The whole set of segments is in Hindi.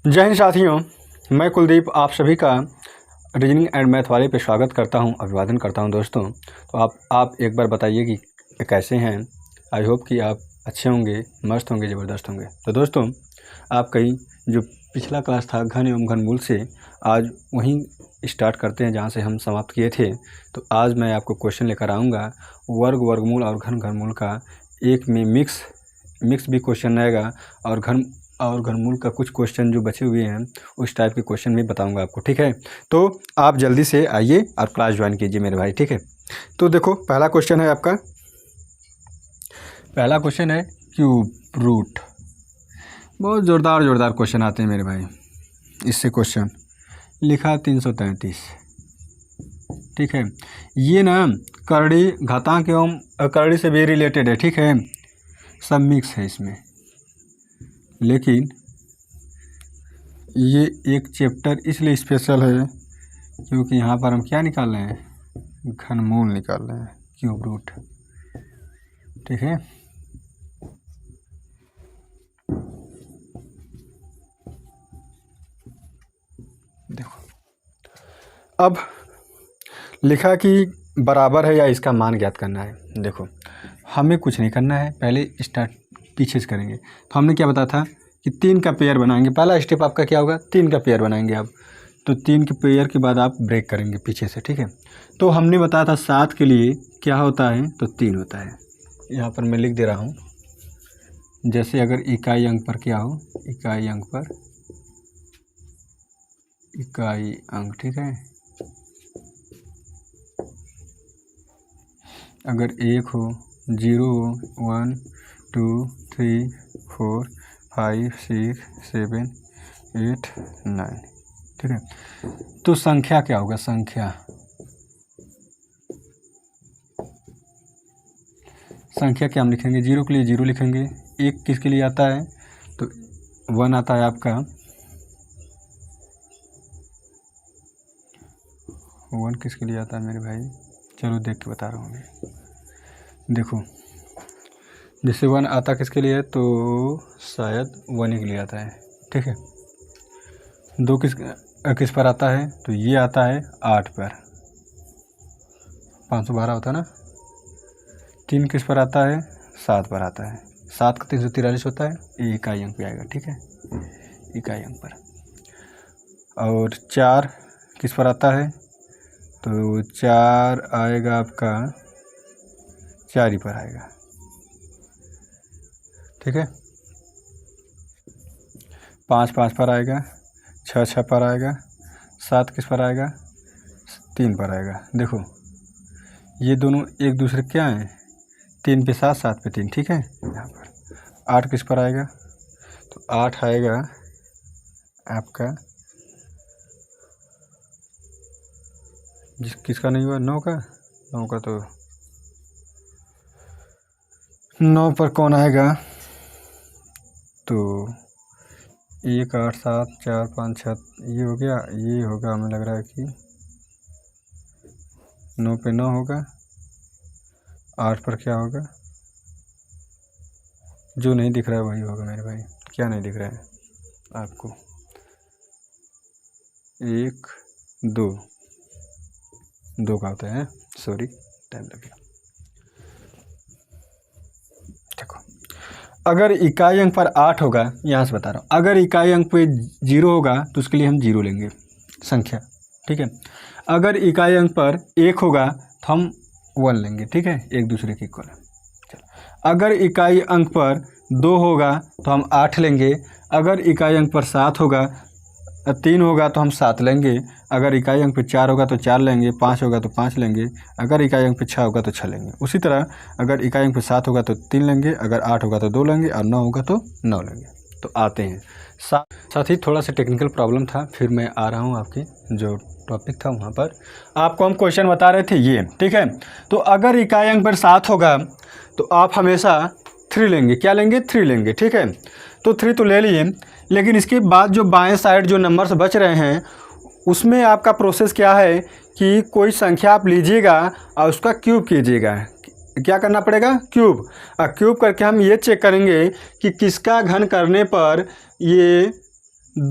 जय हिंद साथियों, मैं कुलदीप आप सभी का रीजनिंग एंड मैथ वाले पे स्वागत करता हूं, अभिवादन करता हूं। दोस्तों तो आप एक बार बताइए कि कैसे हैं। आई होप कि आप अच्छे होंगे, मस्त होंगे, ज़बरदस्त होंगे। तो दोस्तों आप कहीं जो पिछला क्लास था घन एवं घनमूल से, आज वहीं स्टार्ट करते हैं जहां से हम समाप्त किए थे। तो आज मैं आपको क्वेश्चन लेकर आऊँगा वर्ग, वर्गमूल और घन घनमूल का एक में मिक्स भी क्वेश्चन आएगा और घनमूल का कुछ क्वेश्चन जो बचे हुए हैं उस टाइप के क्वेश्चन भी बताऊंगा आपको। ठीक है, तो आप जल्दी से आइए और क्लास ज्वाइन कीजिए मेरे भाई। ठीक है, तो देखो पहला क्वेश्चन है आपका, पहला क्वेश्चन है क्यूब रूट। बहुत ज़ोरदार क्वेश्चन आते हैं मेरे भाई। इससे क्वेश्चन लिखा 333। ठीक है, ये ना करड़ी घातांक एवं अकरड़ी से भी रिलेटेड है। ठीक है, सब मिक्स है इसमें, लेकिन ये एक चैप्टर इसलिए स्पेशल है क्योंकि यहाँ पर हम क्या निकाल रहे हैं, घनमूल निकाल रहे हैं, क्यूब रूट। ठीक है, देखो अब लिखा कि बराबर है या इसका मान ज्ञात करना है। देखो हमें कुछ नहीं करना है, पहले स्टार्ट पीछे से करेंगे। तो हमने क्या बताया था कि 3 का पेयर बनाएंगे। पहला स्टेप आपका क्या होगा, 3 का पेयर बनाएंगे आप। तो 3 के पेयर के बाद आप ब्रेक करेंगे पीछे से। ठीक है, तो हमने बताया था 7 के लिए क्या होता है, तो 3 होता है। यहाँ पर मैं लिख दे रहा हूँ, जैसे अगर इकाई अंक पर क्या हो, इकाई अंक पर इकाई अंक। ठीक है, अगर 1 हो, 0 हो, 1 2 3 4 5 6 7 8 9। ठीक है, तो संख्या क्या होगा, संख्या क्या हम लिखेंगे, 0 के लिए 0 लिखेंगे। 1 किसके लिए आता है, तो 1 आता है आपका। 1 किसके लिए आता है मेरे भाई, चलो देख के बता रहा हूँ मैं। देखो जैसे 1 आता किसके लिए है, तो शायद 1 ही के लिए आता है। ठीक है, 2 किस पर आता है, तो ये आता है 8 पर, 512 होता है ना। 3 किस पर आता है, 7 पर आता है। 7 का 343 होता है, ये इकाई अंक पे आएगा। ठीक है, इकाई अंक पर। और 4 किस पर आता है, तो 4 आएगा आपका 4 ही पर आएगा। ठीक है, 5 5 पर आएगा, 6 6 पर आएगा, 7 किस पर आएगा, 3 पर आएगा। देखो ये दोनों एक दूसरे क्या हैं, 3 पे 7, 7 पे 3। ठीक है, यहाँ पर 8 किस पर आएगा, तो 8 आएगा आपका किसका नहीं हुआ, 9 का। 9 का तो 9 पर कौन आएगा, तो 1 8 7 4 5 6, ये हो गया, ये होगा, हमें लग रहा है कि 9 पे 9 होगा। 8 पर क्या होगा, जो नहीं दिख रहा है वही होगा मेरे भाई। क्या नहीं दिख रहा है आपको, 1 2 का होता है, सॉरी टाइम लग गया। देखो अगर इकाई अंक पर 8 होगा, यहाँ से बता रहा हूँ, अगर इकाई अंक पे 0 होगा तो उसके लिए हम 0 लेंगे संख्या। ठीक है, अगर इकाई अंक पर 1 होगा तो हम 1 लेंगे। ठीक है, एक दूसरे के इक्वल। चलो, अगर इकाई अंक पर 2 होगा तो हम 8 लेंगे। अगर इकाई अंक पर 7 होगा, 3 होगा तो हम 7 लेंगे। अगर इकाई अंक पे 4 होगा तो 4 लेंगे, 5 होगा तो 5 लेंगे। अगर इकाई अंक पे 6 होगा तो 6 लेंगे। उसी तरह अगर इकाई अंक पे 7 होगा तो 3 लेंगे, अगर 8 होगा तो 2 लेंगे, और 9 होगा तो 9 लेंगे। तो आते हैं साथ ही थोड़ा सा टेक्निकल प्रॉब्लम था, फिर मैं आ रहा हूँ आपके जो टॉपिक था वहाँ पर। आपको हम क्वेश्चन बता रहे थे ये। ठीक है, तो अगर इकाई अंक पर 7 होगा तो आप हमेशा 3 लेंगे। क्या लेंगे, 3 लेंगे। ठीक है, तो 3 तो ले लिए, लेकिन इसके बाद जो बाएं साइड जो नंबर्स बच रहे हैं उसमें आपका प्रोसेस क्या है कि कोई संख्या आप लीजिएगा और उसका क्यूब कीजिएगा। क्या करना पड़ेगा, क्यूब। और क्यूब करके हम ये चेक करेंगे कि किसका घन करने पर ये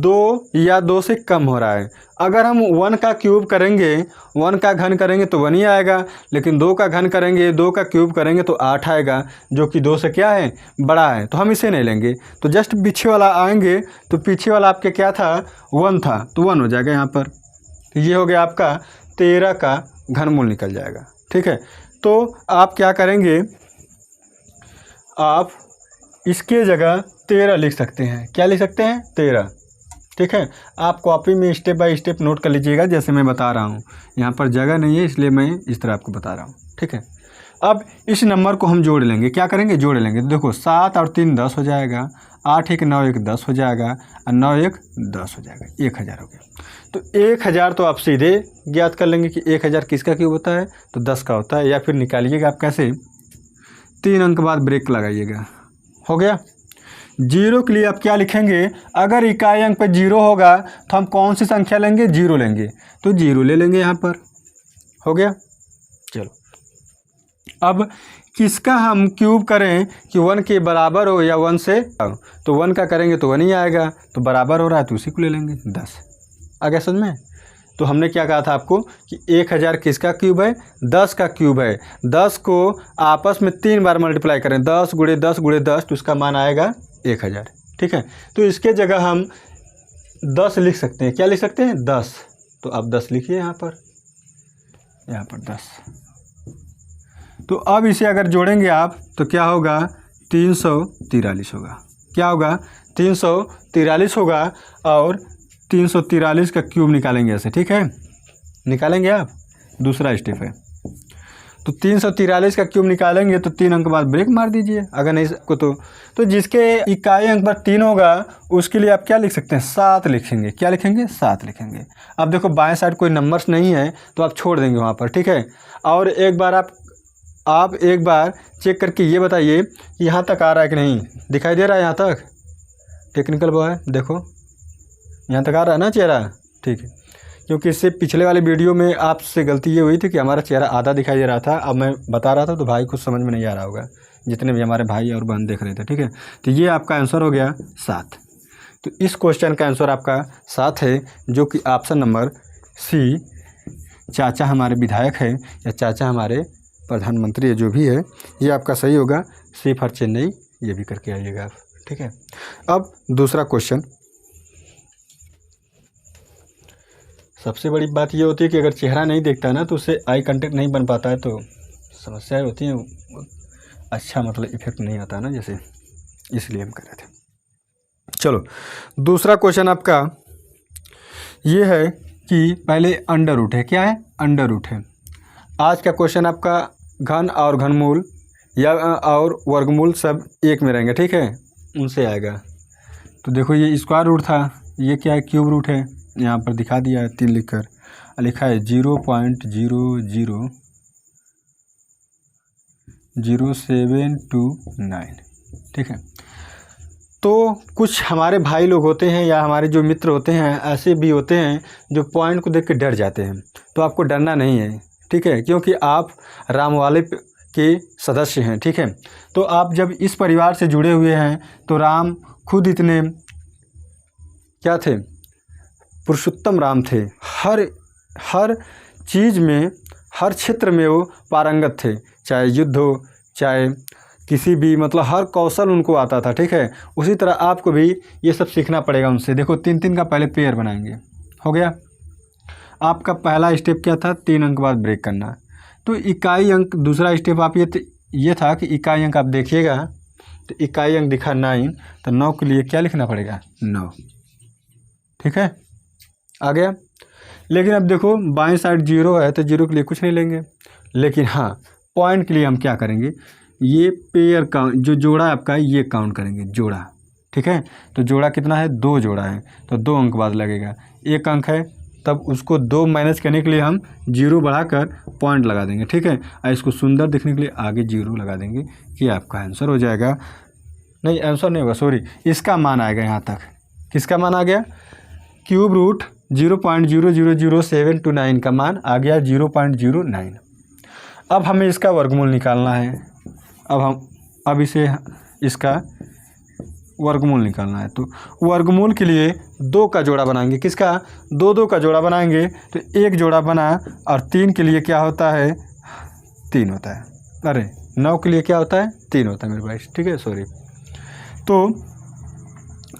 2 या 2 से कम हो रहा है। अगर हम 1 का क्यूब करेंगे, 1 का घन करेंगे तो 1 ही आएगा, लेकिन 2 का घन करेंगे, 2 का क्यूब करेंगे तो 8 आएगा, जो कि 2 से क्या है, बड़ा है, तो हम इसे नहीं लेंगे। तो जस्ट पीछे वाला आएंगे, तो पीछे वाला आपके क्या था, 1 था, तो 1 हो जाएगा यहाँ पर। तो ये हो गया आपका 13 का घनमूल निकल जाएगा। ठीक है, तो आप क्या करेंगे, आप इसके जगह 13 लिख सकते हैं। क्या लिख सकते हैं, 13। ठीक है, आप कॉपी में स्टेप बाय स्टेप नोट कर लीजिएगा जैसे मैं बता रहा हूँ। यहाँ पर जगह नहीं है इसलिए मैं इस तरह आपको बता रहा हूँ। ठीक है, अब इस नंबर को हम जोड़ लेंगे। क्या करेंगे, जोड़ लेंगे। तो देखो 7 और 3 10 हो जाएगा, 8 1 9 1 10 हो जाएगा, और 9 1 10 हो जाएगा, 1000 हो गया। तो 1000 तो आप सीधे ज्ञात कर लेंगे कि 1000 किसका क्यूब होता है, तो 10 का होता है। या फिर निकालिएगा आप कैसे, 3 अंक बाद ब्रेक लगाइएगा। हो गया। 0 के लिए आप क्या लिखेंगे, अगर इकाई अंक पर 0 होगा तो हम कौन सी संख्या लेंगे, 0 लेंगे, तो 0 ले लेंगे यहाँ पर। हो गया। चलो, अब किसका हम क्यूब करें कि 1 के बराबर हो या 1 से, तो 1 का करेंगे तो 1 ही आएगा, तो बराबर हो रहा है तो उसी को ले लेंगे, 10। आ गया समझ में। तो हमने क्या कहा था आपको कि 1000 किसका क्यूब है, 10 का क्यूब है। 10 को आपस में 3 बार मल्टीप्लाई करें, 10 गुणे 10 गुणे 10, तो उसका मान आएगा 1000। ठीक है, तो इसके जगह हम 10 लिख सकते हैं। क्या लिख सकते हैं, 10। तो आप 10 लिखिए यहाँ पर 10। तो अब इसे अगर जोड़ेंगे आप तो क्या होगा, 343 होगा। क्या होगा, 343 होगा। और 343 का क्यूब निकालेंगे ऐसे। ठीक है, निकालेंगे आप, दूसरा स्टेप है। तो 343 का क्यूब निकालेंगे तो 3 अंक बाद ब्रेक मार दीजिए। अगर नहीं को तो जिसके इकाई अंक पर 3 होगा उसके लिए आप क्या लिख सकते हैं, 7 लिखेंगे। क्या लिखेंगे, 7 लिखेंगे। अब देखो बाएं साइड कोई नंबर्स नहीं है तो आप छोड़ देंगे वहाँ पर। ठीक है, और एक बार आप एक बार चेक करके ये बताइए कि यहाँ तक आ रहा है कि नहीं, दिखाई दे रहा है यहाँ तक, टेक्निकल बॉय देखो यहाँ तक आ रहा है ना चेहरा। ठीक है, क्योंकि इससे पिछले वाले वीडियो में आपसे गलती ये हुई थी कि हमारा चेहरा आधा दिखाई दे रहा था। अब मैं बता रहा था तो भाई कुछ समझ में नहीं आ रहा होगा, जितने भी हमारे भाई और बहन देख रहे थे। ठीक है, तो ये आपका आंसर हो गया 7। तो इस क्वेश्चन का आंसर आपका 7 है, जो कि ऑप्शन नंबर सी, चाचा हमारे विधायक है या चाचा हमारे प्रधानमंत्री है, जो भी है, ये आपका सही होगा। सी फॉर चेन्नई, ये भी करके आइएगा आप। ठीक है, अब दूसरा क्वेश्चन। सबसे बड़ी बात ये होती है कि अगर चेहरा नहीं देखता ना तो उससे आई कांटेक्ट नहीं बन पाता है, तो समस्याएं होती हैं, अच्छा मतलब इफेक्ट नहीं आता ना जैसे, इसलिए हम कर रहे थे। चलो, दूसरा क्वेश्चन आपका ये है कि पहले अंडर रूट है। क्या है, अंडर रूट है। आज का क्वेश्चन आपका घन और घनमूल या और वर्गमूल सब एक में रहेंगे। ठीक है, उनसे आएगा। तो देखो ये स्क्वायर रूट था, ये क्या है, क्यूब रूट है। यहाँ पर दिखा दिया है 3 लिखकर, लिखा है 0.0000729। ठीक है, तो कुछ हमारे भाई लोग होते हैं या हमारे जो मित्र होते हैं ऐसे भी होते हैं जो पॉइंट को देख के डर जाते हैं। तो आपको डरना नहीं है। ठीक है, क्योंकि आप रामवाले के सदस्य हैं। ठीक है, तो आप जब इस परिवार से जुड़े हुए हैं तो राम खुद इतने क्या थे, पुरुषोत्तम राम थे। हर चीज़ में, हर क्षेत्र में वो पारंगत थे, चाहे युद्ध हो, चाहे किसी भी, मतलब हर कौशल उनको आता था। ठीक है, उसी तरह आपको भी ये सब सीखना पड़ेगा उनसे। देखो 3-3 का पहले पेयर बनाएंगे। हो गया, आपका पहला स्टेप क्या था, 3 अंक बाद ब्रेक करना। तो इकाई अंक, दूसरा स्टेप आप ये था कि इकाई अंक आप देखिएगा तो इकाई अंक दिखा 9, तो 9 के लिए क्या लिखना पड़ेगा, 9। ठीक है, आ गया। लेकिन अब देखो बाएं साइड 0 है तो 0 के लिए कुछ नहीं लेंगे, लेकिन हाँ पॉइंट के लिए हम क्या करेंगे, ये पेयर काउंट, जो जोड़ा है आपका ये काउंट करेंगे, जोड़ा। ठीक है, तो जोड़ा कितना है, 2 जोड़ा है, तो 2 अंक बाद लगेगा। 1 अंक है तब उसको 2 माइनस करने के लिए हम 0 बढ़ाकर पॉइंट लगा देंगे। ठीक है, और इसको सुंदर दिखने के लिए आगे 0 लगा देंगे, कि आपका आंसर हो जाएगा। नहीं, आंसर नहीं होगा, सॉरी, इसका मान आएगा यहाँ तक। किसका मान आ गया, क्यूब रूट 0.0000729 का मान आ गया 0.09। अब हमें इसका वर्गमूल निकालना है। अब इसका वर्गमूल निकालना है। तो वर्गमूल के लिए 2 का जोड़ा बनाएंगे। किसका? 2 का जोड़ा बनाएंगे तो 1 जोड़ा बना, और 3 के लिए क्या होता है? 3 होता है। अरे 9 के लिए क्या होता है? 3 होता है मेरे भाई, ठीक है, सॉरी। तो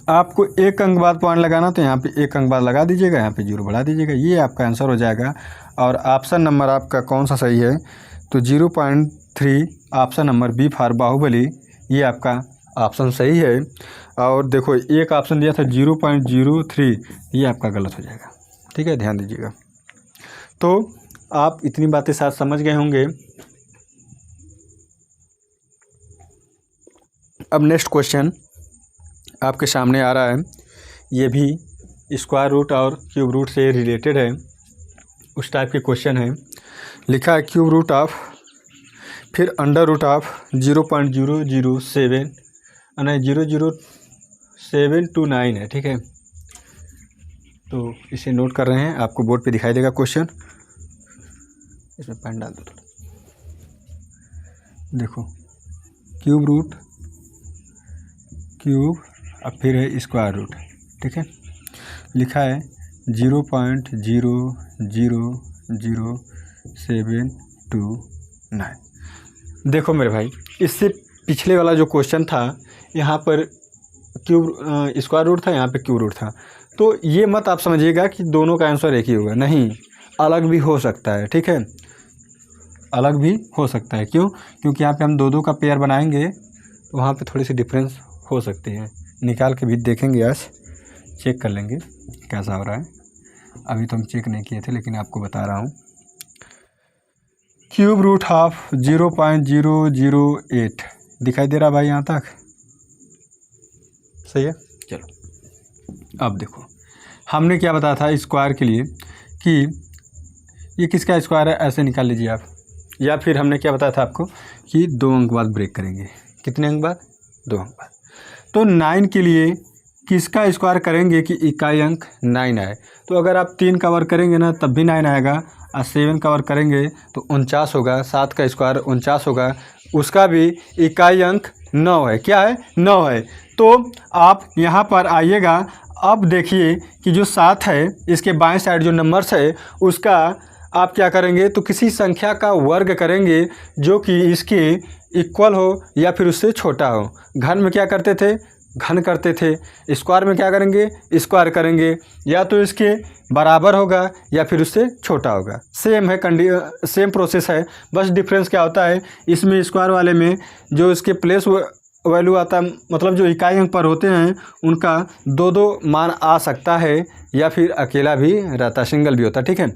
आपको 1 अंक बाद पॉइंट लगाना, तो यहाँ पे 1 अंक बाद लगा दीजिएगा, यहाँ पे 0 बढ़ा दीजिएगा, ये आपका आंसर हो जाएगा। और ऑप्शन नंबर आपका कौन सा सही है? तो 0.3 option number B for Baahubali, ये आपका ऑप्शन सही है। और देखो एक ऑप्शन दिया था 0.03, ये आपका गलत हो जाएगा, ठीक है, ध्यान दीजिएगा। तो आप इतनी बातें साथ समझ गए होंगे। अब नेक्स्ट क्वेश्चन आपके सामने आ रहा है, ये भी स्क्वायर रूट और क्यूब रूट से रिलेटेड है, उस टाइप के क्वेश्चन है। लिखा है क्यूब रूट ऑफ, फिर अंडर रूट ऑफ 0.007 नहीं 00729 है, ठीक है। तो इसे नोट कर रहे हैं, आपको बोर्ड पे दिखाई देगा क्वेश्चन। इसमें पेन डाल दो थोड़ा। देखो क्यूब रूट, क्यूब अब फिर है स्क्वायर रूट, ठीक है। लिखा है 0.0000729। देखो मेरे भाई, इससे पिछले वाला जो क्वेश्चन था, यहाँ पर क्यूब स्क्वायर रूट था, यहाँ पे क्यूब रूट था। तो ये मत आप समझिएगा कि दोनों का आंसर एक ही होगा, नहीं, अलग भी हो सकता है, ठीक है, अलग भी हो सकता है। क्यों? क्योंकि यहाँ पे हम 2 का पेयर बनाएंगे, तो वहाँ पे थोड़ी सी डिफरेंस हो सकती है। निकाल के भी देखेंगे, आज चेक कर लेंगे कैसा हो रहा है। अभी तो हम चेक नहीं किए थे, लेकिन आपको बता रहा हूँ। क्यूब रूट ऑफ 0.008 दिखाई दे रहा भाई यहाँ तक? सही है। चलो अब देखो, हमने क्या बताया था स्क्वायर के लिए कि ये किसका स्क्वायर है, ऐसे निकाल लीजिए आप। या फिर हमने क्या बताया था आपको कि 2 अंक बाद ब्रेक करेंगे। कितने अंक बाद? 2 अंक बाद। तो 9 के लिए किसका स्क्वायर करेंगे कि इकाई अंक 9 आए? तो अगर आप 3 का वर्ग करेंगे ना, तब भी 9 आएगा, और 7 का वर्ग करेंगे तो 49 होगा। 7 का स्क्वायर 49 होगा, उसका भी इकाई अंक 9 है। क्या है? 9 है। तो आप यहाँ पर आइएगा, अब देखिए कि जो 7 है, इसके बाएं साइड जो नंबर्स है, उसका आप क्या करेंगे? तो किसी संख्या का वर्ग करेंगे जो कि इसके इक्वल हो या फिर उससे छोटा हो। घन में क्या करते थे? घन करते थे। स्क्वायर में क्या करेंगे? स्क्वायर करेंगे। या तो इसके बराबर होगा या फिर उससे छोटा होगा। सेम है, सेम प्रोसेस है, बस डिफरेंस क्या होता है, इसमें स्क्वायर वाले में जो इसके प्लेस वैल्यू आता है, मतलब जो इकाई अंक पर होते हैं, उनका 2 मान आ सकता है, या फिर अकेला भी रहता, सिंगल भी होता, ठीक है।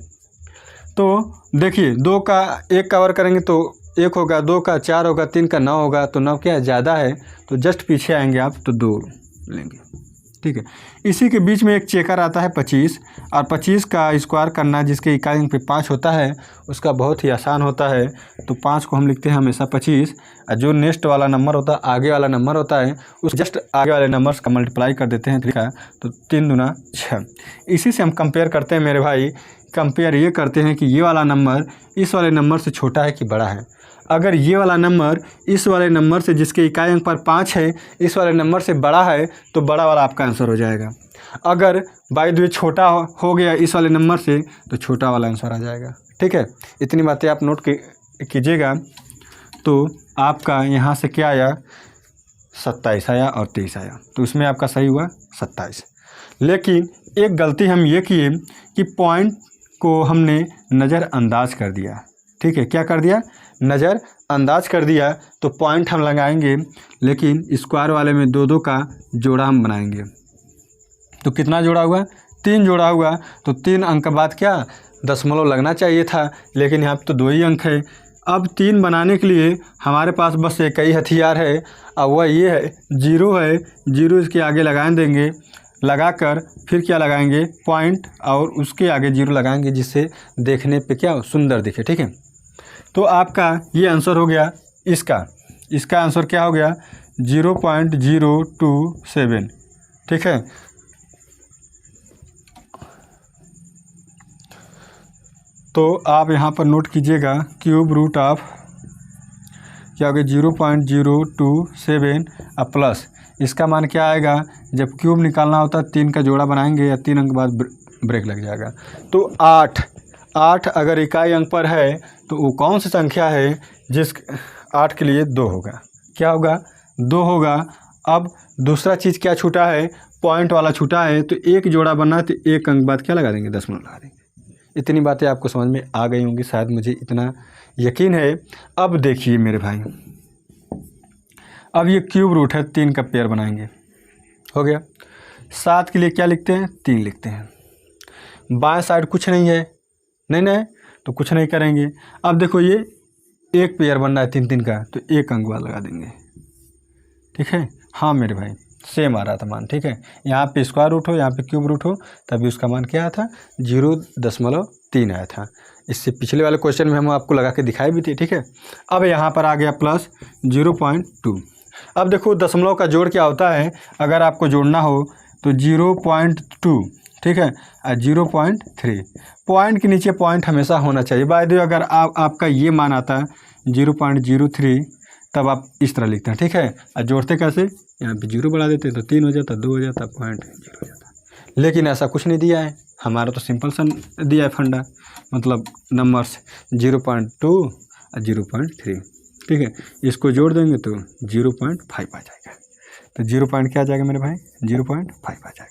तो देखिए 2 का 1 का वर्ग करेंगे तो 1 होगा, 2 का 4 होगा, 3 का 9 होगा। तो 9 क्या है? ज़्यादा है, तो जस्ट पीछे आएंगे आप तो 2 लेंगे, ठीक है। इसी के बीच में एक चेकर आता है 25, और 25 का स्क्वायर करना जिसके इकाई अंक पे 5 होता है, उसका बहुत ही आसान होता है। तो 5 को हम लिखते हैं हमेशा 25, और जो नेक्स्ट वाला नंबर होता है, आगे वाला नंबर होता है, उस जस्ट आगे वाले नंबर्स का मल्टीप्लाई कर देते हैं 3 का, तो 3 दूना 6। इसी से हम कंपेयर करते हैं मेरे भाई, कंपेयर ये करते हैं कि ये वाला नंबर इस वाले नंबर से छोटा है कि बड़ा है। अगर ये वाला नंबर इस वाले नंबर से, जिसके इकाई अंक पर 5 है, इस वाले नंबर से बड़ा है, तो बड़ा वाला आपका आंसर हो जाएगा। अगर बाय द वे छोटा हो गया इस वाले नंबर से, तो छोटा वाला आंसर आ जाएगा, ठीक है। इतनी बातें आप नोट कीजिएगा। तो आपका यहाँ से क्या आया? 27 आया और 23 आया, तो उसमें आपका सही हुआ 27। लेकिन एक गलती हम ये किए कि पॉइंट को हमने नज़रअंदाज कर दिया, ठीक है। क्या कर दिया? नज़रअंदाज कर दिया। तो पॉइंट हम लगाएंगे, लेकिन स्क्वायर वाले में 2 का जोड़ा हम बनाएंगे। तो कितना जोड़ा हुआ? 3 जोड़ा हुआ। तो 3 अंक बाद क्या दशमलव लगना चाहिए था, लेकिन यहाँ पे तो 2 ही अंक है। अब 3 बनाने के लिए हमारे पास बस एक ही हथियार है, और वह ये है 0 है। 0 इसके आगे लगा देंगे, लगाकर फिर क्या लगाएंगे? पॉइंट, और उसके आगे 0 लगाएंगे, जिससे देखने पे क्या सुंदर दिखे, ठीक है। तो आपका ये आंसर हो गया इसका आंसर क्या हो गया? 0.027, ठीक है। तो आप यहाँ पर नोट कीजिएगा, क्यूब रूट ऑफ क्या हो गया? 0.027 प्लस इसका मान क्या आएगा, जब क्यूब निकालना होता है 3 का जोड़ा बनाएंगे या 3 अंक बाद ब्रेक लग जाएगा। तो 8 अगर इकाई अंक पर है तो वो कौन सी संख्या है जिस 8 के लिए 2 होगा, क्या होगा, 2 होगा। अब दूसरा चीज़ क्या छूटा है, पॉइंट वाला छूटा है, तो एक जोड़ा बनना है तो 1 अंक बाद क्या लगा देंगे, दशमलव लगा देंगे। इतनी बातें आपको समझ में आ गई होंगी, शायद मुझे इतना यकीन है। अब देखिए मेरे भाई, अब ये क्यूब रूट है, 3 का पेयर बनाएंगे, हो गया। 7 के लिए क्या लिखते हैं, 3 लिखते हैं। बाएं साइड कुछ नहीं है, नहीं तो कुछ नहीं करेंगे। अब देखो ये एक पेयर बन रहा है 3 3 का, तो 1 अंक बाद लगा देंगे, ठीक है। हाँ मेरे भाई सेम आ रहा था मान, ठीक है। यहाँ पे स्क्वायर रूट हो, यहाँ पे क्यूब रूट हो, तभी उसका मान क्या आया था, 0.3 आया था। इससे पिछले वाले क्वेश्चन में हम आपको लगा के दिखाई भी थी, ठीक है। अब यहाँ पर आ गया प्लस 0.2। अब देखो दशमलव का जोड़ क्या होता है, अगर आपको जोड़ना हो तो 0.2, ठीक है, और 0.3। पॉइंट के नीचे पॉइंट हमेशा होना चाहिए। बाय द वे अगर आपका ये मान आता है 0.03, तब आप इस तरह लिखते हैं, ठीक है। और जोड़ते कैसे, यहाँ पे 0 बढ़ा देते तो 3 हो जाता, 2 हो जाता, पॉइंट 0 हो जाता। लेकिन ऐसा कुछ नहीं दिया है, हमारा तो सिंपल सा दिया है फंडा, मतलब नंबर्स 0.2 और 0.3, ठीक है। इसको जोड़ देंगे तो 0.5 आ जाएगा। तो 0 क्या आ जाएगा मेरे भाई, 0.5 आ जाएगा।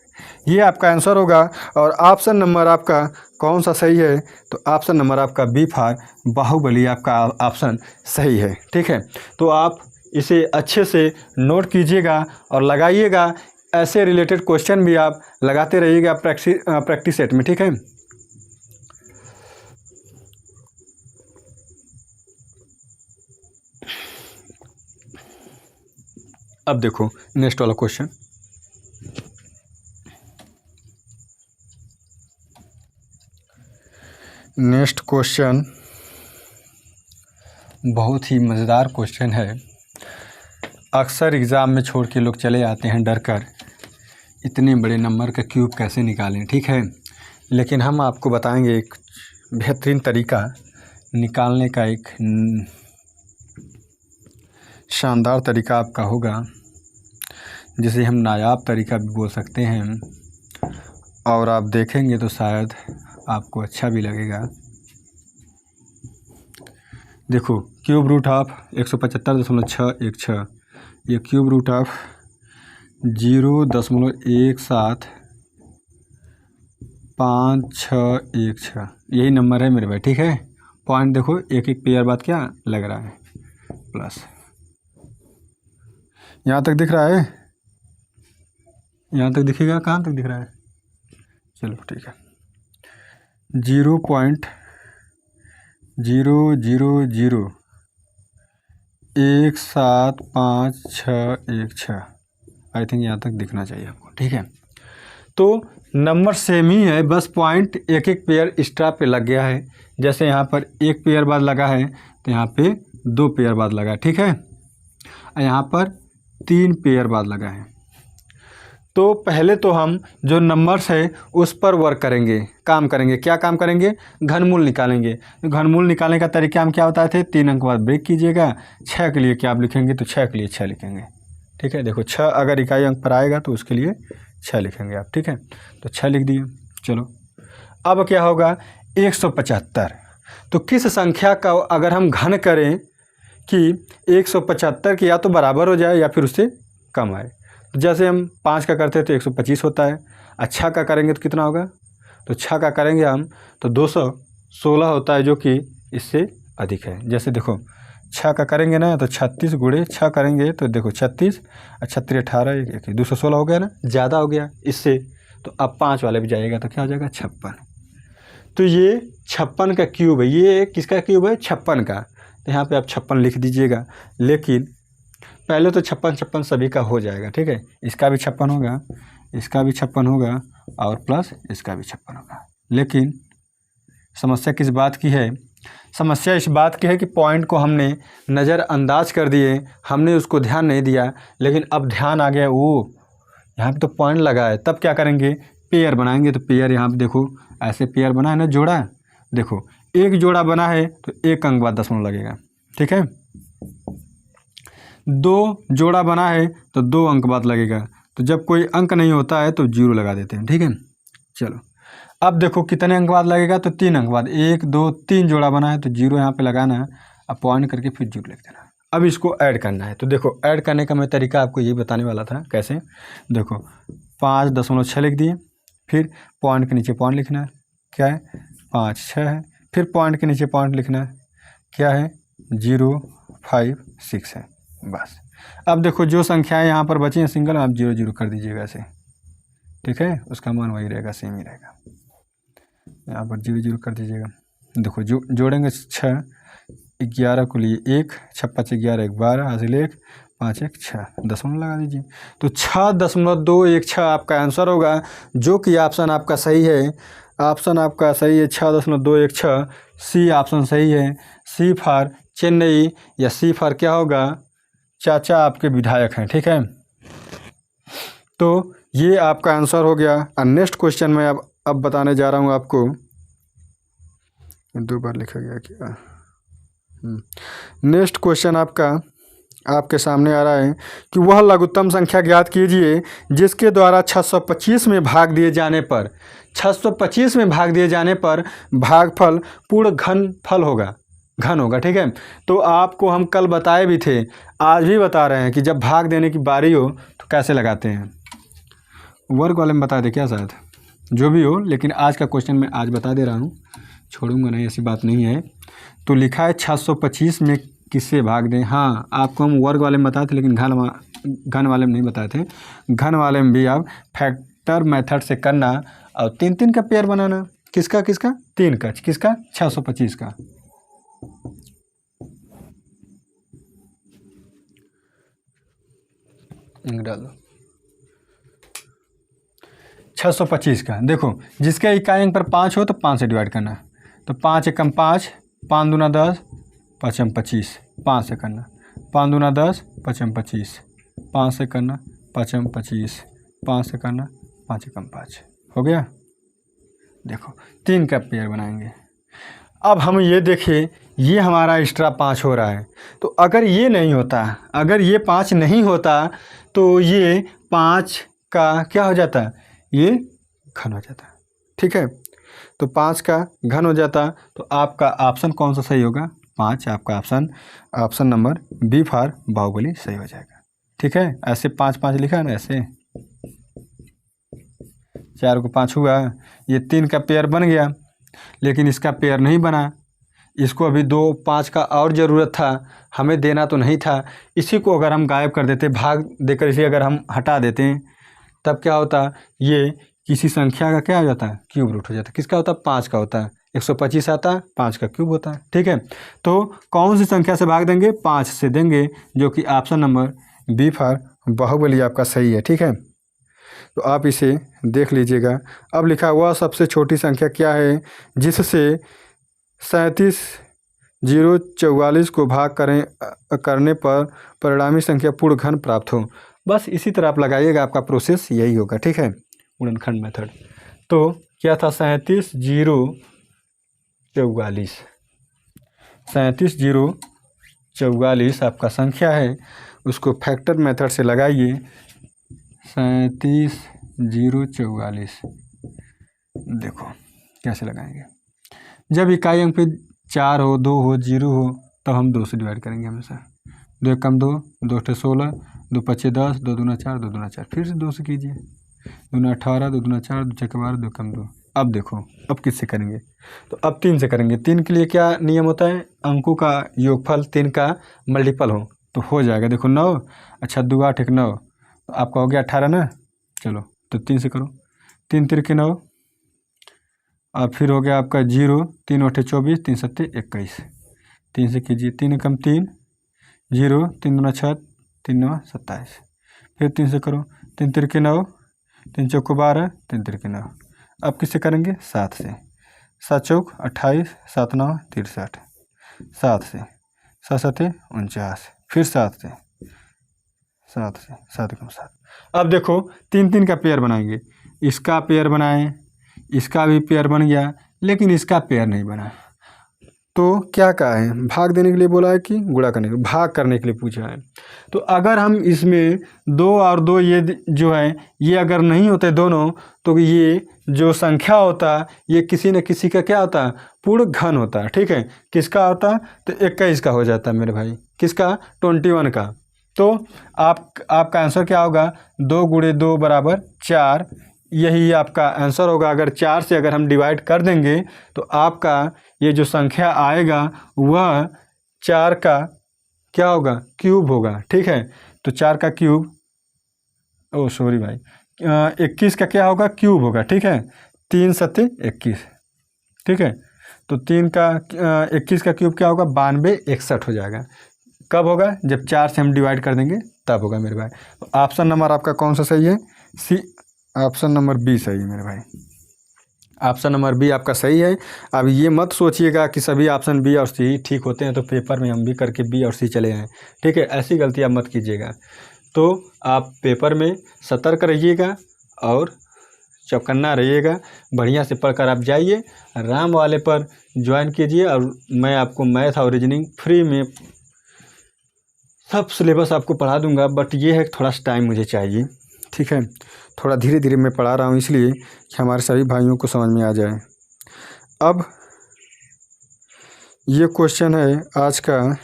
ये आपका आंसर होगा। और ऑप्शन नंबर आपका कौन सा सही है, तो ऑप्शन नंबर आपका बी फॉर बाहुबली आपका ऑप्शन सही है, ठीक है। तो आप इसे अच्छे से नोट कीजिएगा और लगाइएगा। ऐसे रिलेटेड क्वेश्चन भी आप लगाते रहिएगा प्रैक्टिस सेट में, ठीक है। अब देखो नेक्स्ट वाला क्वेश्चन, नेक्स्ट क्वेश्चन बहुत ही मज़ेदार क्वेश्चन है। अक्सर एग्ज़ाम में छोड़ के लोग चले आते हैं डर कर, इतने बड़े नंबर का क्यूब कैसे निकालें, ठीक है। लेकिन हम आपको बताएंगे एक बेहतरीन तरीका निकालने का, एक शानदार तरीका आपका होगा, जिसे हम नायाब तरीका भी बोल सकते हैं। और आप देखेंगे तो शायद आपको अच्छा भी लगेगा। देखो क्यूब रूट ऑफ 175.616, ये क्यूब रूट ऑफ 0.175616, यही नंबर है मेरे भाई, ठीक है। पॉइंट देखो एक एक पेयर बाद क्या लग रहा है, प्लस। यहाँ तक दिख रहा है, यहाँ तक दिखेगा, कहाँ तक दिख रहा है, चलो ठीक है। 0.000175616, आई थिंक यहाँ तक दिखना चाहिए आपको, ठीक है। तो नंबर सेम ही है, बस पॉइंट एक एक पेयर एक्स्ट्रा पे लग गया है। जैसे यहाँ पर 1 पेयर बाद लगा है, तो यहाँ पे 2 पेयर बाद लगा है, ठीक है। और यहाँ पर 3 पेयर बाद लगा है। तो पहले तो हम जो नंबर्स है उस पर वर्क करेंगे, काम करेंगे। क्या काम करेंगे, घनमूल निकालेंगे। तो घनमूल निकालने का तरीका हम क्या होता है, 3 अंक बाद ब्रेक कीजिएगा। 6 के लिए क्या आप लिखेंगे, तो 6 के लिए 6 लिखेंगे, ठीक है। देखो 6 अगर इकाई अंक पर आएगा तो उसके लिए 6 लिखेंगे आप, ठीक है। तो 6 लिख दिए। चलो अब क्या होगा, 175। तो किस संख्या का अगर हम घन करें कि 175 के या तो बराबर हो जाए या फिर उससे कम आए। जैसे हम 5 का करते हैं तो 125 होता है। 6 का करेंगे तो कितना होगा, तो 6 का करेंगे हम तो 216 होता है, जो कि इससे अधिक है। जैसे देखो 6 का करेंगे ना तो 36 गुणे 6 करेंगे तो देखो 36 और 36 18 216 हो गया ना, ज़्यादा हो गया इससे। तो अब 5 वाले भी जाएगा तो क्या हो जाएगा, 56। तो ये 56 का क्यूब है। ये किसका क्यूब है, 56 का। तो यहाँ पे आप 56 लिख दीजिएगा। लेकिन पहले तो 56 सभी का हो जाएगा, ठीक है। इसका भी 56 होगा, इसका भी 56 होगा और प्लस इसका भी 56 होगा। लेकिन समस्या किस बात की है, समस्या इस बात की है कि पॉइंट को हमने नज़रअंदाज कर दिए, हमने उसको ध्यान नहीं दिया। लेकिन अब ध्यान आ गया, वो यहाँ पे तो पॉइंट लगा है, तब क्या करेंगे, पेयर बनाएंगे। तो पेयर यहाँ पे देखो ऐसे पेयर बना है ना, जोड़ा। देखो एक जोड़ा बना है तो 1 अंक बाद दशमलव लगेगा, ठीक है। दो जोड़ा बना है तो 2 अंक बाद लगेगा, तो जब कोई अंक नहीं होता है तो 0 लगा देते हैं, ठीक है। चलो अब देखो कितने अंक बाद लगेगा, तो 3 अंक बाद, 1 2 3 जोड़ा बना है तो 0 यहाँ पे लगाना है, अब पॉइंट करके फिर 0 लिख देना। अब इसको ऐड करना है, तो देखो ऐड करने का मैं तरीका आपको ये बताने वाला था कैसे। देखो 5.6 लिख दिए, फिर पॉइंट के नीचे पॉइंट लिखना है, क्या है 5 6 है, फिर पॉइंट के नीचे पॉइंट लिखना है, क्या है 0 5 6 है, बस। अब देखो जो संख्याएं यहाँ पर बची हैं सिंगल, आप 0 0 कर दीजिएगा ऐसे, ठीक है, उसका मान वही रहेगा, सेम ही रहेगा। यहाँ पर 0 0 कर दीजिएगा। देखो जो जोड़ेंगे 6 11 को लिए 1, 6 5 11 12 हासिल 1 5 1 6, दशमलव लगा दीजिए, तो 6.216 आपका आंसर होगा, जो कि ऑप्शन आपका सही है। ऑप्शन आपका सही है 6.216, सी ऑप्शन सही है। सी फॉर चेन्नई, या सी फॉर क्या होगा, चाचा आपके विधायक हैं, ठीक है। तो ये आपका आंसर हो गया। और नेक्स्ट क्वेश्चन मैं अब बताने जा रहा हूँ आपको, 2 बार लिखा गया क्या। नेक्स्ट क्वेश्चन आपके सामने आ रहा है कि वह लघुत्तम संख्या ज्ञात कीजिए जिसके द्वारा 625 में भाग दिए जाने पर 625 में भाग दिए जाने पर भागफल पूर्ण घन होगा, ठीक है। तो आपको हम कल बताए भी थे, आज भी बता रहे हैं कि जब भाग देने की बारी हो तो कैसे लगाते हैं। वर्ग वाले में बता दे क्या, शायद जो भी हो, लेकिन आज का क्वेश्चन मैं आज बता दे रहा हूँ, छोड़ूंगा नहीं, ऐसी बात नहीं है। तो लिखा है 625 में किससे भाग दें। हाँ, आपको हम वर्ग वाले में बताए थे, लेकिन घन वाले में नहीं बताए थे। घन वाले में भी आप फैक्टर मेथड से करना और 3 का पेयर बनाना। किसका 3 का, किसका 625 का। डाल दो 625 का। देखो जिसके इकाई अंक पर 5 हो तो 5 से डिवाइड करना, तो 5 एकम 5, 5 दूना 10, 5 25, 5 से करना, 5 दूना 10, 5 25, 5 से करना, 5 25, 5 से करना, 5 एकम 5, हो गया। देखो 3 का पेयर बनाएंगे। अब हम ये देखिए, ये हमारा एक्स्ट्रा 5 हो रहा है, तो अगर ये नहीं होता, अगर ये 5 नहीं होता तो ये 5 का क्या हो जाता, ये घन हो जाता, ठीक है। तो 5 का घन हो जाता, तो आपका ऑप्शन कौन सा सही होगा, 5। आपका option number B for Baahubali सही हो जाएगा, ठीक है। ऐसे 5 5 लिखा है ना, ऐसे 4 को 5 हुआ, ये 3 का पेयर बन गया, लेकिन इसका पेयर नहीं बना। इसको अभी 2 5 का और ज़रूरत था, हमें देना तो नहीं था। इसी को अगर हम गायब कर देते, भाग देकर इसे अगर हम हटा देते, तब क्या होता, ये किसी संख्या का क्या हो जाता है, क्यूब रूट हो जाता है। किसका होता है, 5 का होता है। 125 आता है, 5 का क्यूब होता है, ठीक है। तो कौन सी संख्या से भाग देंगे, 5 से देंगे, जो कि option number B for Baahubali आपका सही है, ठीक है। तो आप इसे देख लीजिएगा। अब लिखा हुआ सबसे छोटी संख्या क्या है जिससे 37,044 को भाग करने पर परिणामी संख्या पूर्ण घन प्राप्त हो। बस इसी तरह आप लगाइएगा, आपका प्रोसेस यही होगा, ठीक है, गुणनखंड मेथड। तो क्या था, 37,044, 37,044 आपका संख्या है, उसको फैक्टर मेथड से लगाइए। 37,044 देखो कैसे लगाएंगे। जब इकाई अंक पे 4 हो, 2 हो, 0 हो, तो हम 2 से डिवाइड करेंगे हमेशा। 2 एकम 2, 2 अठे 16, 2 पचे 10, 2 दूना 4, 2 दूना 4, फिर से 2 से कीजिए, 2 दूना 18, 2 दूना 4, 2 छक्के 12, 2 एकम 2। अब देखो अब किससे करेंगे, तो अब 3 से करेंगे। 3 के लिए क्या नियम होता है, अंकों का योगफल 3 का मल्टीपल हो तो हो जाएगा। देखो 9, अच्छा 2 8 1 9, तो आपका हो गया 18 ना। चलो तो 3 से करो, 3 तिरके 9, और फिर हो गया आपका 0, 3 8 24, 3 7 21, 3 से कीजिए, 3 एकम 3, 0, 3 दूना 6, 3 9 27, फिर 3 से करो, 3 तिरके 9, 3 चौको 12, 3 तिरके 9। अब किससे करेंगे, 7 से, 7 चौक 28, 7 9 63, 7 से, 7 7 49, फिर 7 से, 7 से, 7 एकम 7। अब देखो 3 3 का पेयर बनाएंगे, इसका पेयर बनाएं, इसका भी पेयर बन गया, लेकिन इसका पेयर नहीं बना। तो क्या कहा है, भाग देने के लिए बोला है कि गुणा करने के लिए, भाग करने के लिए पूछा है। तो अगर हम इसमें 2 और 2 ये जो है ये अगर नहीं होते दोनों, तो ये जो संख्या होता ये किसी न किसी का क्या होता, पूर्ण घन होता। ठीक है, किसका होता, तो 21 का हो जाता मेरे भाई, किसका, 21 का। तो आपका आंसर क्या होगा, 2 × 2 = 4, यही आपका आंसर होगा। अगर 4 से अगर हम डिवाइड कर देंगे तो आपका ये जो संख्या आएगा वह 4 का क्या होगा, क्यूब होगा। ठीक है, तो 4 का क्यूब, ओ सॉरी भाई, 21 का क्या होगा, क्यूब होगा। ठीक है, 3 × 7 = 21। ठीक है, तो 3 का 21 का क्यूब क्या होगा, 92 61 हो जाएगा। कब होगा, जब 4 से हम डिवाइड कर देंगे तब होगा मेरे भाई। तो ऑप्शन नंबर आपका कौन सा सही है, सी, ऑप्शन नंबर बी सही है मेरे भाई। ऑप्शन नंबर बी आपका सही है। अब ये मत सोचिएगा कि सभी ऑप्शन बी और सी ठीक होते हैं तो पेपर में हम भी करके बी और सी चले आएँ। ठीक है, ऐसी गलती आप मत कीजिएगा। तो आप पेपर में सतर्क रहिएगा और चौकन्ना रहिएगा, बढ़िया से पढ़कर आप जाइए, राम वाले पर ज्वाइन कीजिए और मैं आपको मैथ और रीजनिंग फ्री में सब सिलेबस आपको पढ़ा दूंगा। बट ये है थोड़ा सा टाइम मुझे चाहिए। ठीक है, थोड़ा धीरे धीरे मैं पढ़ा रहा हूँ इसलिए कि हमारे सभी भाइयों को समझ में आ जाए। अब ये क्वेश्चन है आज का,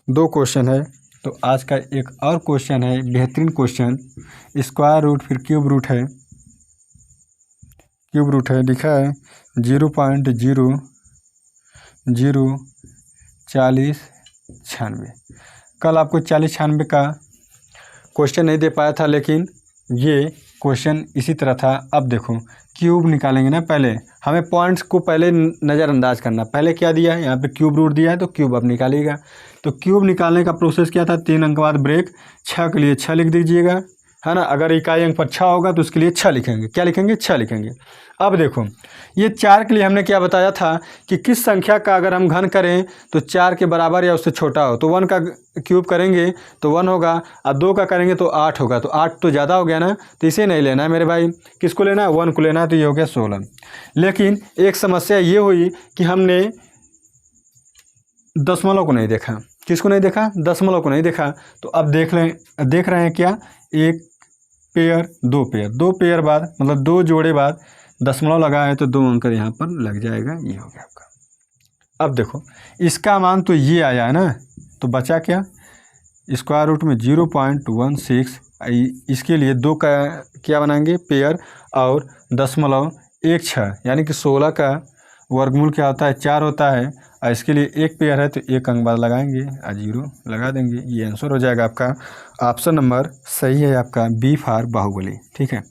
2 क्वेश्चन है। तो आज का एक और क्वेश्चन है, बेहतरीन क्वेश्चन, स्क्वायर रूट फिर क्यूब रूट है। क्यूब रूट है, लिखा है 0.004096। कल आपको 40-96 का क्वेश्चन नहीं दे पाया था, लेकिन ये क्वेश्चन इसी तरह था। अब देखो क्यूब निकालेंगे ना, पहले हमें पॉइंट्स को पहले नज़रअंदाज करना। पहले क्या दिया है, यहाँ पे क्यूब रूट दिया है तो क्यूब अब निकालिएगा। तो क्यूब निकालने का प्रोसेस क्या था, 3 अंक बाद ब्रेक, 6 के लिए 6 लिख दीजिएगा, है ना। अगर इकाई अंक पर 6 होगा तो उसके लिए 6 लिखेंगे। क्या लिखेंगे, 6 लिखेंगे। अब देखो ये 4 के लिए हमने क्या बताया था कि किस संख्या का अगर हम घन करें तो 4 के बराबर या उससे छोटा हो, तो 1 का क्यूब करेंगे तो 1 होगा, और 2 का करेंगे तो 8 होगा। तो 8 तो ज़्यादा हो गया ना, तो इसे नहीं लेना है मेरे भाई। किसको लेना है, 1 को लेना है, तो ये हो गया 16। लेकिन एक समस्या ये हुई कि हमने दशमलव को नहीं देखा। किसको नहीं देखा, दशमलव को नहीं देखा। तो अब देख रहे हैं क्या, 1 पेयर 2 पेयर, 2 पेयर बाद मतलब 2 जोड़े बाद दशमलव लगा है तो 2 अंक यहाँ पर लग जाएगा। ये हो गया आपका। अब देखो इसका मान तो ये आया है ना, तो बचा क्या, स्क्वायर रूट में 0.16, इसके लिए 2 का क्या बनाएंगे, पेयर, और 0.16 यानी कि 16 का वर्गमूल क्या होता है, 4 होता है, और इसके लिए 1 पेयर है तो 1 अंक बाद लगाएंगे और 0 लगा देंगे। ये आंसर हो जाएगा आपका। ऑप्शन नंबर सही है आपका, बी फॉर बाहुबली। ठीक है,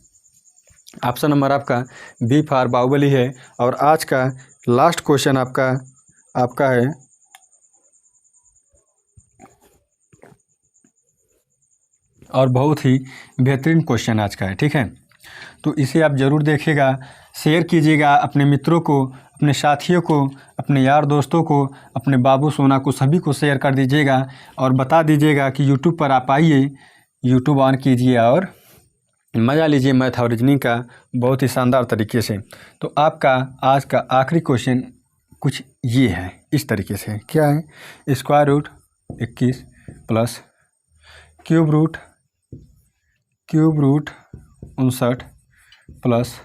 ऑप्शन नंबर आपका बी फॉर बाहुबली है। और आज का लास्ट क्वेश्चन आपका है और बहुत ही बेहतरीन क्वेश्चन आज का है। ठीक है, तो इसे आप ज़रूर देखिएगा, शेयर कीजिएगा अपने मित्रों को, अपने साथियों को, अपने यार दोस्तों को, अपने बाबू सोना को, सभी को शेयर कर दीजिएगा और बता दीजिएगा कि यूट्यूब पर आप आइए, यूट्यूब ऑन कीजिए और मज़ा लीजिए मैथ और रीजनिंग का बहुत ही शानदार तरीके से। तो आपका आज का आखिरी क्वेश्चन कुछ ये है, इस तरीके से। क्या है, square root 21 plus cube root 59 plus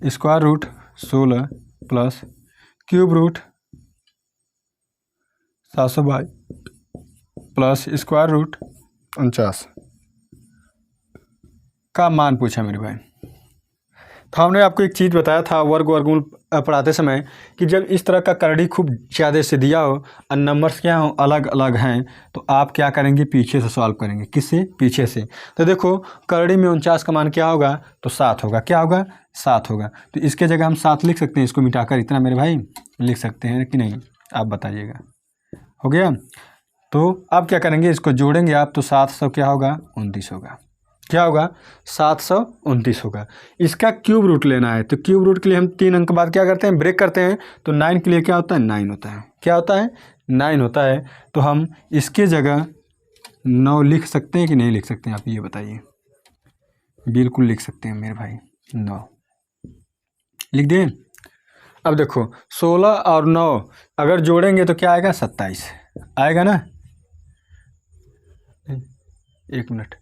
square root 16 plus cube root 722 plus square root 49 का मान पूछा मेरे भाई। तो हमने आपको एक चीज़ बताया था वर्गमूल पढ़ाते समय कि जब इस तरह का करड़ी खूब ज़्यादा से दिया हो और नंबर्स क्या हो अलग अलग हैं, तो आप क्या करेंगे, पीछे से सॉल्व करेंगे। किससे, पीछे से। तो देखो करड़ी में 49 का मान क्या होगा, तो 7 होगा। क्या होगा, 7 होगा। तो इसके जगह हम 7 लिख सकते हैं, इसको मिटाकर इतना मेरे भाई लिख सकते हैं कि नहीं, आप बताइएगा। हो गया। तो अब क्या करेंगे, इसको जोड़ेंगे आप, तो 700 क्या होगा, 29 होगा। क्या होगा, 729 होगा। इसका क्यूब रूट लेना है, तो क्यूब रूट के लिए हम 3 अंक बाद क्या करते हैं, ब्रेक करते हैं। तो 9 के लिए क्या होता है, 9 होता है। क्या होता है, 9 होता है। तो हम इसके जगह 9 लिख सकते हैं कि नहीं लिख सकते हैं, आप ये बताइए। बिल्कुल लिख सकते हैं मेरे भाई, 9। लिख दें। अब देखो 16 और 9 अगर जोड़ेंगे तो क्या आएगा, 27 आएगा ना। एक मिनट,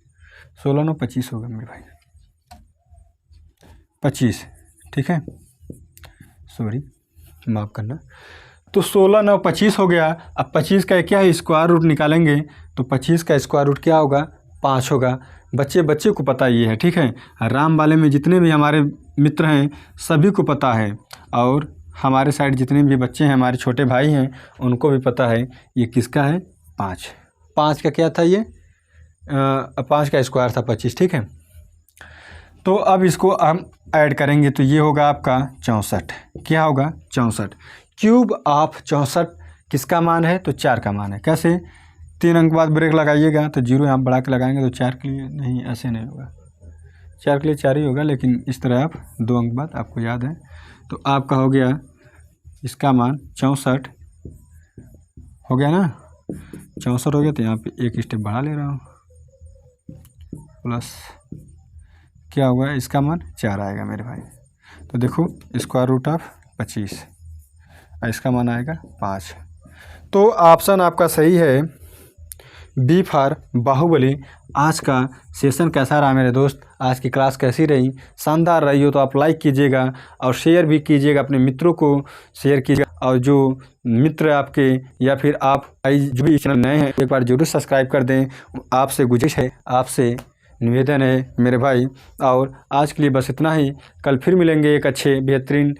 16 9 25 होगा मेरे भाई, 25, ठीक है, सॉरी माफ़ करना। तो 16 9 25 हो गया। अब 25 का क्या है, स्क्वायर रूट निकालेंगे तो 25 का स्क्वायर रूट क्या होगा, 5 होगा। बच्चे को पता ये है, ठीक है। राम वाले में जितने भी हमारे मित्र हैं सभी को पता है, और हमारे साइड जितने भी बच्चे हैं, हमारे छोटे भाई हैं, उनको भी पता है ये किसका है, 5। 5 का क्या था ये, 5 का स्क्वायर था 25, ठीक है। तो अब इसको हम ऐड करेंगे तो ये होगा आपका 64। क्या होगा, 64। क्यूब ऑफ 64 किसका मान है, तो 4 का मान है। कैसे, 3 अंक बाद ब्रेक लगाइएगा तो 0 यहाँ बढ़ा के लगाएंगे तो 4 के लिए नहीं, ऐसे नहीं होगा, 4 के लिए 4 ही होगा, लेकिन इस तरह आप 2 अंक बाद, आपको याद है। तो आपका हो गया इसका मान 64 हो गया ना, 64 हो गया। तो यहाँ पे एक स्टेप बढ़ा ले रहा हूँ, प्लस क्या होगा, इसका मान 4 आएगा मेरे भाई। तो देखो स्क्वायर रूट ऑफ 25 और इसका मान आएगा 5। तो ऑप्शन आपका सही है, बी फॉर बाहुबली। आज का सेशन कैसा रहा मेरे दोस्त, आज की क्लास कैसी रही, शानदार रही हो तो आप लाइक कीजिएगा और शेयर भी कीजिएगा, अपने मित्रों को शेयर कीजिएगा। और जो मित्र आपके या फिर आप जो भी चैनल नए हैं एक बार जरूर सब्सक्राइब कर दें। आपसे गुजारिश है, आपसे निवेदन है मेरे भाई। और आज के लिए बस इतना ही, कल फिर मिलेंगे एक अच्छे बेहतरीन